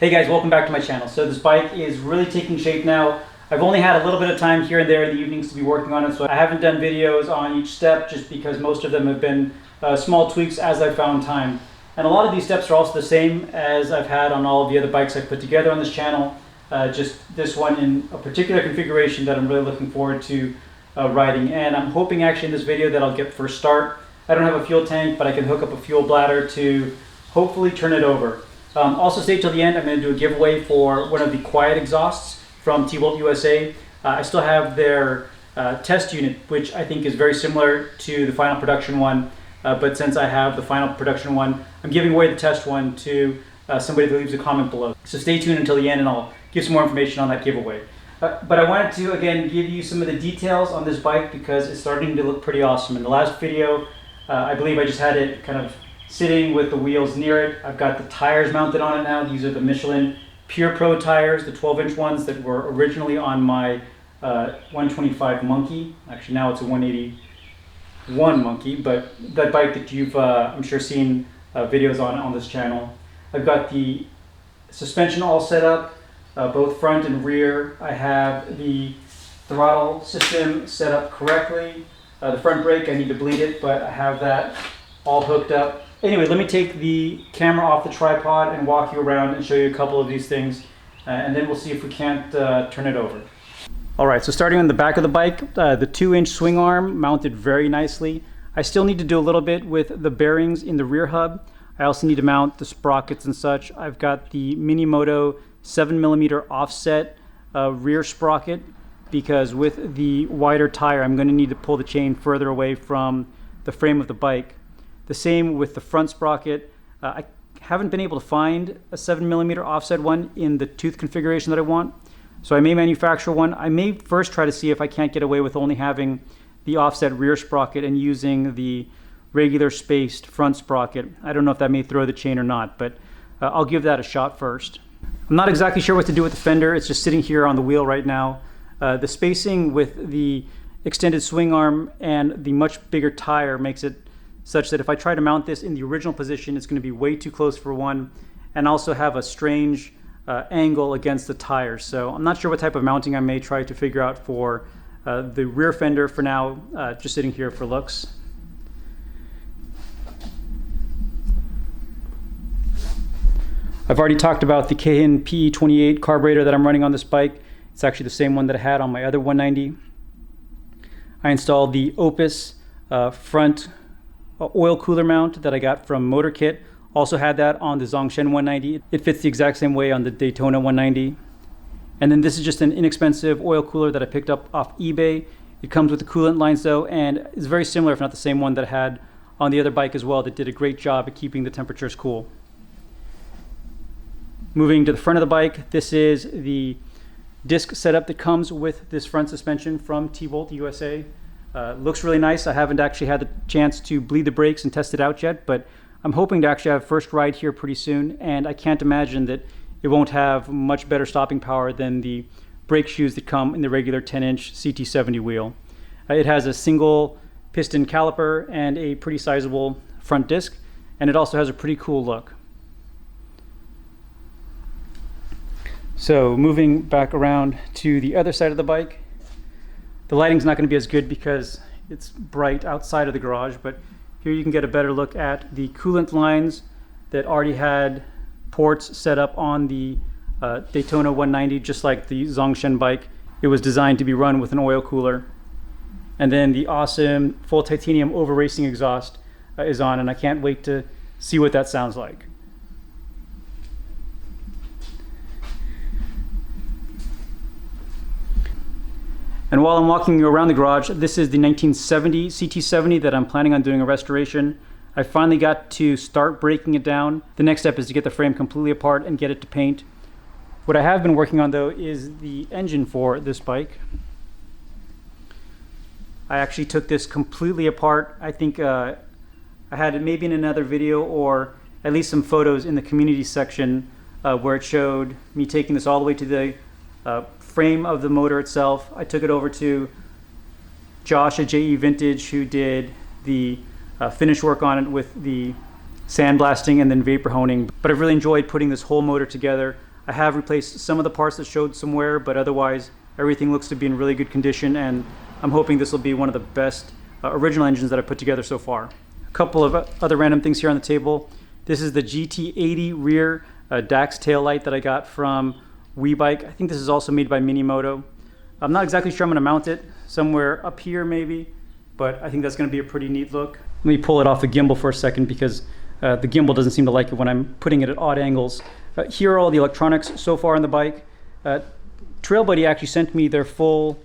Hey guys, welcome back to my channel. So this bike is really taking shape now. I've only had a little bit of time here and there in the evenings to be working on it, so I haven't done videos on each step just because most of them have been small tweaks as I've found time. And a lot of these steps are also the same as I've had on all of the other bikes I've put together on this channel. Just this one in a particular configuration that I'm really looking forward to riding. And I'm hoping actually in this video that I'll get first start. I don't have a fuel tank, but I can hook up a fuel bladder to hopefully turn it over. Also stay till the end. I'm going to do a giveaway for one of the Quiet Exhausts from TBoltUSA. I still have their test unit, which I think is very similar to the final production one. But since I have the final production one, I'm giving away the test one to somebody that leaves a comment below. So stay tuned until the end and I'll give some more information on that giveaway. But I wanted to, again, give you some of the details on this bike because it's starting to look pretty awesome. In the last video, I believe I just had it kind of sitting with the wheels near it. I've got the tires mounted on it now. These are the Michelin Pure Pro tires, the 12-inch ones that were originally on my 125 Monkey. Actually, now it's a 181 Monkey, but that bike that you've, I'm sure, seen videos on this channel. I've got the suspension all set up, both front and rear. I have the throttle system set up correctly. The front brake, I need to bleed it, but I have that all hooked up. Anyway, let me take the camera off the tripod and walk you around and show you a couple of these things, and then we'll see if we can't turn it over. All right, so starting on the back of the bike, the 2-inch swing arm mounted very nicely. I still need to do a little bit with the bearings in the rear hub. I also need to mount the sprockets and such. I've got the Minimoto 7mm offset rear sprocket because with the wider tire, I'm going to need to pull the chain further away from the frame of the bike. The same with the front sprocket. I haven't been able to find a 7mm offset one in the tooth configuration that I want, so I may manufacture one. I may first try to see if I can't get away with only having the offset rear sprocket and using the regular spaced front sprocket. I don't know if that may throw the chain or not, but I'll give that a shot first. I'm not exactly sure what to do with the fender. It's just sitting here on the wheel right now. The spacing with the extended swing arm and the much bigger tire makes it such that if I try to mount this in the original position, it's going to be way too close for one, and also have a strange angle against the tires. So I'm not sure what type of mounting I may try to figure out for the rear fender for now, just sitting here for looks. I've already talked about the Cahin PE28 carburetor that I'm running on this bike. It's actually the same one that I had on my other 190. I installed the Opus front oil cooler mount that I got from Motor Kit. Also had that on the Zongshen 190. It fits the exact same way on the Daytona 190. And then this is just an inexpensive oil cooler that I picked up off eBay. It comes with the Coolant Lines though, and it's very similar, if not the same one that I had on the other bike as well, that did a great job at keeping the temperatures cool. Moving to the front of the bike, this is the disc setup that comes with this front suspension from TBoltUSA. Looks really nice. I haven't actually had the chance to bleed the brakes and test it out yet, but I'm hoping to actually have first ride here pretty soon, and I can't imagine that it won't have much better stopping power than the brake shoes that come in the regular 10-inch CT70 wheel. It has a single piston caliper and a pretty sizable front disc, and it also has a pretty cool look. So moving back around to the other side of the bike, the lighting's not going to be as good because it's bright outside of the garage, but here you can get a better look at the coolant lines that already had ports set up on the Daytona 190, just like the Zongshen bike. It was designed to be run with an oil cooler. And then the awesome full titanium over racing exhaust is on, and I can't wait to see what that sounds like. And while I'm walking around the garage, this is the 1970 CT70 that I'm planning on doing a restoration. I finally got to start breaking it down. The next step is to get the frame completely apart and get it to paint. What I have been working on though is the engine for this bike. I actually took this completely apart. I think I had it maybe in another video or at least some photos in the community section where it showed me taking this all the way to the frame of the motor itself. I took it over to Josh at JE Vintage, who did the finish work on it with the sandblasting and then vapor honing. But I've really enjoyed putting this whole motor together. I have replaced some of the parts that showed some wear, but otherwise everything looks to be in really good condition, and I'm hoping this will be one of the best original engines that I've put together so far. A couple of other random things here on the table. This is the GT80 rear DAX tail light that I got from WeBike. I think this is also made by Minimoto. I'm not exactly sure I'm going to mount it somewhere up here maybe, but I think that's going to be a pretty neat look. Let me pull it off the gimbal for a second because the gimbal doesn't seem to like it when I'm putting it at odd angles. Here are all the electronics so far on the bike. TrailBuddy actually sent me their full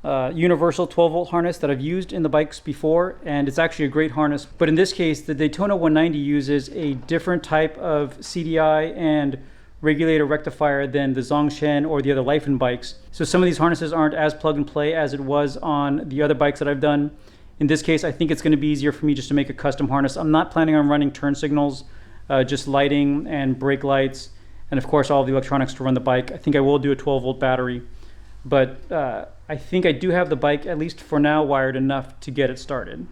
universal 12-volt harness that I've used in the bikes before, and it's actually a great harness. But in this case, the Daytona 190 uses a different type of CDI and regulator rectifier than the Zongshen or the other Lifen bikes. So some of these harnesses aren't as plug and play as it was on the other bikes that I've done. In this case, I think it's going to be easier for me just to make a custom harness. I'm not planning on running turn signals, just lighting and brake lights, and of course all of the electronics to run the bike. I think I will do a 12-volt battery, but I think I do have the bike, at least for now, wired enough to get it started.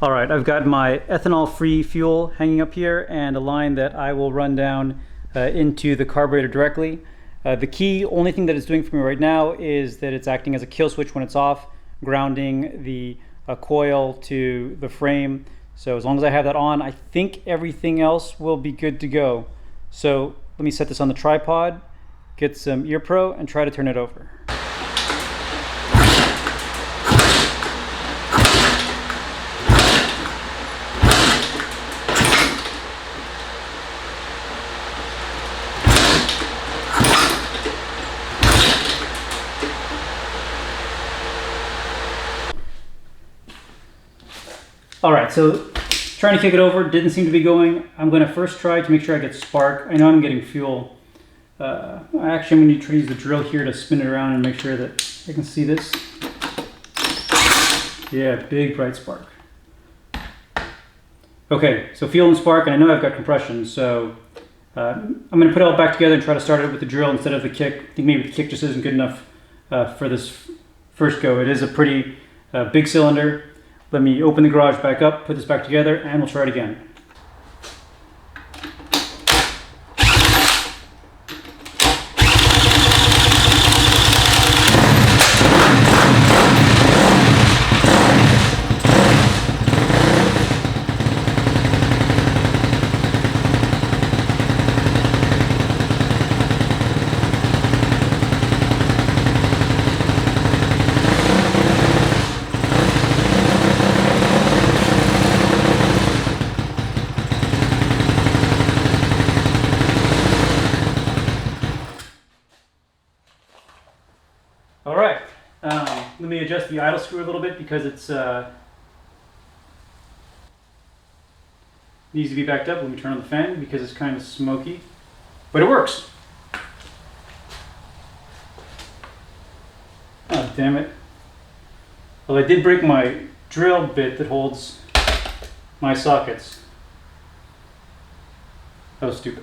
All right, I've got my ethanol-free fuel hanging up here and a line that I will run down into the carburetor directly. The only thing that it's doing for me right now is that it's acting as a kill switch when it's off, grounding the coil to the frame. So as long as I have that on, I think everything else will be good to go. So let me set this on the tripod, get some ear pro, and try to turn it over. All right, so trying to kick it over, didn't seem to be going. I'm going to first try to make sure I get spark. I know I'm getting fuel. Actually, I'm going to try to use the drill here to spin it around and make sure that I can see this. Yeah, big bright spark. Okay, so fuel and spark, and I know I've got compression, so I'm going to put it all back together and try to start it with the drill instead of the kick. I think maybe the kick just isn't good enough for this first go. It is a pretty big cylinder. Let me open the garage back up, put this back together, and we'll try it again. All right, let me adjust the idle screw a little bit because it's needs to be backed up. Let me turn on the fan because it's kind of smoky, but it works. Oh, damn it. Well, I did break my drill bit that holds my sockets. That was stupid.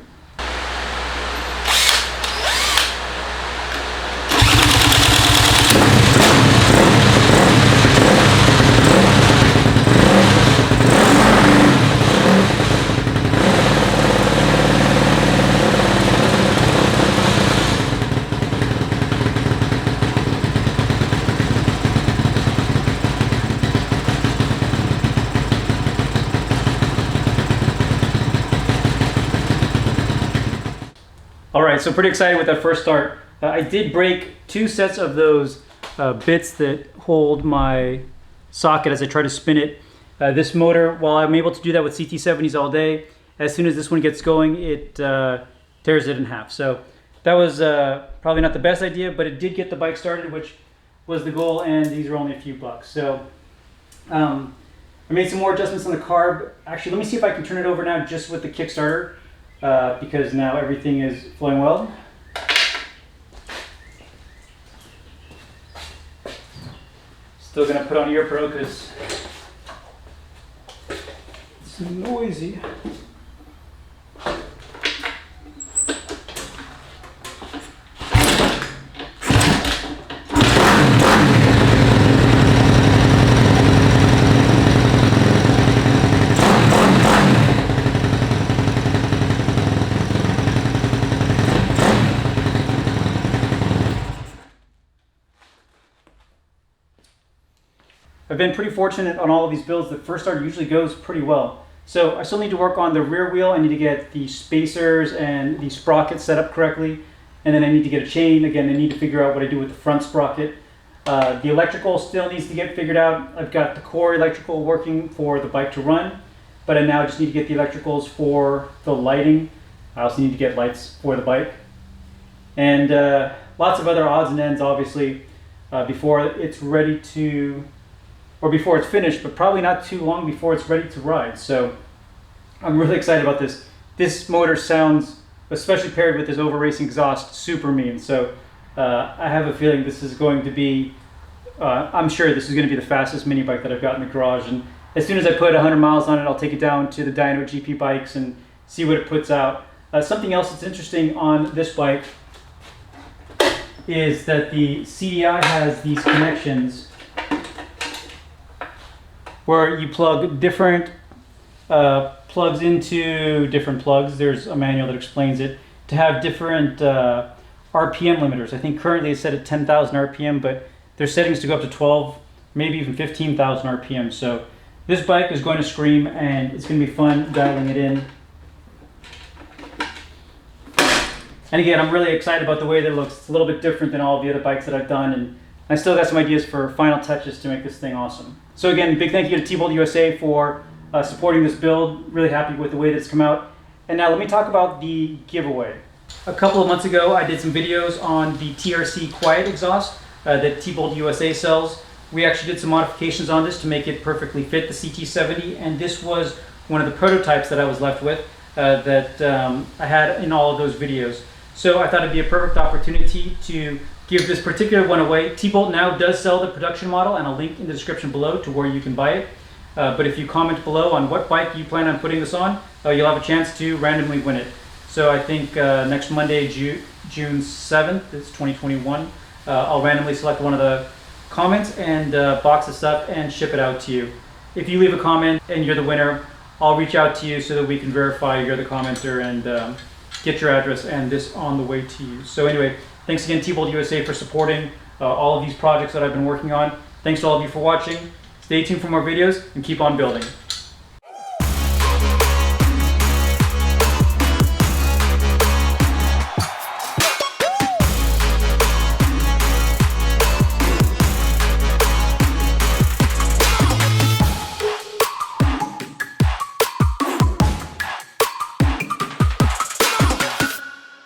All right, so pretty excited with that first start. I did break 2 sets of those bits that hold my socket as I try to spin it. This motor, while I'm able to do that with CT70s all day, as soon as this one gets going, it tears it in half. So that was probably not the best idea, but it did get the bike started, which was the goal, and these are only a few bucks. So I made some more adjustments on the carb. Actually, let me see if I can turn it over now just with the Kickstarter. Because now everything is flowing well. Still gonna put on ear pro because it's noisy. I've been pretty fortunate on all of these builds. The first start usually goes pretty well. So I still need to work on the rear wheel. I need to get the spacers and the sprockets set up correctly. And then I need to get a chain. Again, I need to figure out what I do with the front sprocket. The electrical still needs to get figured out. I've got the core electrical working for the bike to run, but I now just need to get the electricals for the lighting. I also need to get lights for the bike. And lots of other odds and ends, obviously, before it's ready to, or before it's finished, but probably not too long before it's ready to ride. So I'm really excited about this. This motor sounds, especially paired with this over racing exhaust, super mean. So I have a feeling this is going to be, I'm sure this is going to be the fastest mini bike that I've got in the garage. And as soon as I put 100 miles on it, I'll take it down to the Dyno GP bikes and see what it puts out. Something else that's interesting on this bike is that the CDI has these connections where you plug different plugs into different plugs. There's a manual that explains it, to have different RPM limiters. I think currently it's set at 10,000 RPM, but there's settings to go up to 12, maybe even 15,000 RPM. So this bike is going to scream, and it's going to be fun dialing it in. And again, I'm really excited about the way that it looks. It's a little bit different than all of the other bikes that I've done, and I still got some ideas for final touches to make this thing awesome. So again, big thank you to TBoltUSA for supporting this build. Really happy with the way that it's come out. And now let me talk about the giveaway. A couple of months ago, I did some videos on the TRC Quiet Exhaust that TBoltUSA sells. We actually did some modifications on this to make it perfectly fit the CT70, and this was one of the prototypes that I was left with that I had in all of those videos. So I thought it'd be a perfect opportunity to give this particular one away. TBolt now does sell the production model, and I'll link in the description below to where you can buy it. But if you comment below on what bike you plan on putting this on, you'll have a chance to randomly win it. So I think next Monday, June 7th, it's 2021, I'll randomly select one of the comments and box this up and ship it out to you. If you leave a comment and you're the winner, I'll reach out to you so that we can verify you're the commenter and get your address and this on the way to you. So anyway, thanks again TBoltUSA for supporting all of these projects that I've been working on. Thanks to all of you for watching. Stay tuned for more videos and keep on building.